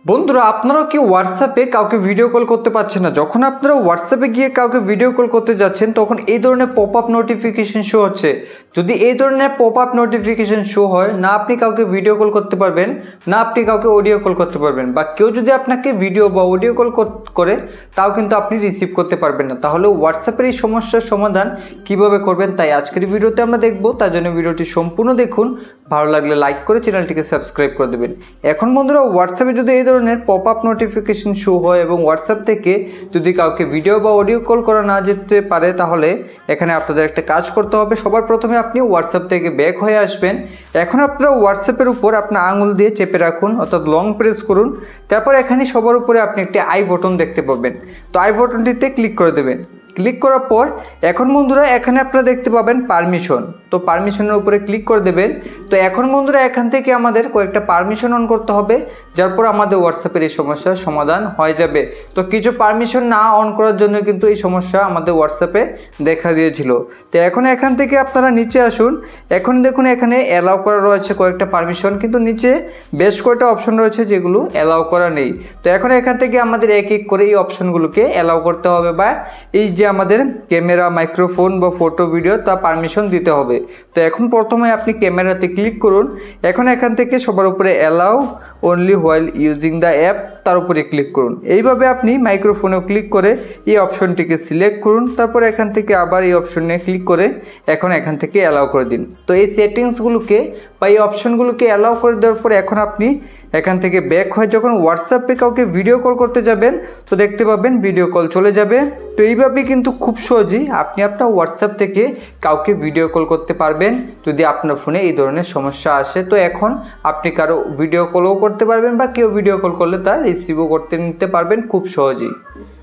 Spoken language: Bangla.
বন্ধুরা আপনারাও কি হোয়াটসঅ্যাপে কাউকে ভিডিও কল করতে পারছেন না? যখন আপনারা হোয়াটসঅ্যাপে গিয়ে কাউকে ভিডিও কল করতে যাচ্ছেন তখন এই ধরনের পপ আপ নোটিফিকেশন শো হচ্ছে। যদি এই ধরনের পপ আপ নোটিফিকেশন শো হয়, না আপনি কাউকে ভিডিও কল করতে পারবেন, না আপনি কাউকে অডিও কল করতে পারবেন, বা কেউ যদি আপনাকে ভিডিও বা অডিও কল করে তাও কিন্তু আপনি রিসিভ করতে পারবেন না। তাহলে হোয়াটসঅ্যাপের এই সমস্যার সমাধান কিভাবে করবেন তাই আজকের ভিডিওতে আমরা দেখব। তার জন্য ভিডিওটি সম্পূর্ণ দেখুন, ভালো লাগলে লাইক করে চ্যানেলটিকে সাবস্ক্রাইব করে দেবেন। এখন বন্ধুরা হোয়াটসঅ্যাপে যদি এই ধরনের পপ আপ নোটিফিকেশন শো হয় এবং হোয়াটসঅ্যাপ থেকে যদি কাউকে ভিডিও বা অডিও কল করা না যেতে পারে, তাহলে এখানে আপনাদের একটা কাজ করতে হবে। সবার প্রথমে আপনি হোয়াটসঅ্যাপ থেকে ব্যাক হয়ে আসবেন। এখন আপনারা হোয়াটসঅ্যাপের উপর আপনার আঙুল দিয়ে চেপে রাখুন, অর্থাৎ লং প্রেস করুন। তারপর এখানে সবার উপরে আপনি একটি আই বাটন দেখতে পাবেন, তো আই বাটনটিতে ক্লিক করে দেবেন। ক্লিক করার পর এখন বন্ধুরা এখানে আপনারা দেখতে পাবেন পারমিশন, তো পারমিশনের উপরে ক্লিক করে দেবেন। তো এখন বন্ধুরা এখান থেকে আমাদের কয়েকটা পারমিশন অন করতে হবে, যার পর আমাদের হোয়াটসঅ্যাপের এই সমস্যার সমাধান হয়ে যাবে। তো কিছু পারমিশন না অন করার জন্য কিন্তু এই সমস্যা আমাদের হোয়াটসঅ্যাপে দেখা দিয়েছিল। তো এখন এখান থেকে আপনারা নিচে আসুন। এখন দেখুন এখানে অ্যালাউ করা রয়েছে কয়েকটা পারমিশন, কিন্তু নিচে বেশ কয়েকটা অপশন রয়েছে যেগুলো অ্যালাউ করা নেই। তো এখন এখান থেকে আমাদের এক এক করে এই অপশনগুলোকে অ্যালাউ করতে হবে, বা এই যে আমাদের ক্যামেরা, মাইক্রোফোন বা ফটো, ভিডিও তা পারমিশন দিতে হবে। তো এখন প্রথমে আপনি ক্যামেরাতে ক্লিক করুন। এখন এখান থেকে সবার উপরে allow only while using the app তার উপরে ক্লিক করুন। এইভাবে আপনি মাইক্রোফোনেও ক্লিক করে এই অপশনটিকে সিলেক্ট করুন। তারপর এখান থেকে আবার এই অপশনে ক্লিক করে এখন এখান থেকে অ্যালাউ করে দিন। তো এই সেটিংসগুলোকে বা এই অপশনগুলোকে অ্যালাউ করে দেওয়ার পর এখন আপনি এখান থেকে ব্যাক হয়ে যখন হোয়াটসঅ্যাপে কাউকে ভিডিও কল করতে যাবেন তো দেখতে পাবেন ভিডিও কল চলে যাবে। তো এইভাবেই কিন্তু খুব সহজেই আপনি আপনার হোয়াটসঅ্যাপ থেকে কাউকে ভিডিও কল করতে পারবেন যদি আপনার ফোনে এই ধরনের সমস্যা আসে। তো এখন আপনি কারো ভিডিও কলও করতে পারবেন, বা কেউ ভিডিও কল করলে তা রিসিভও করতে নিতে পারবেন খুব সহজেই।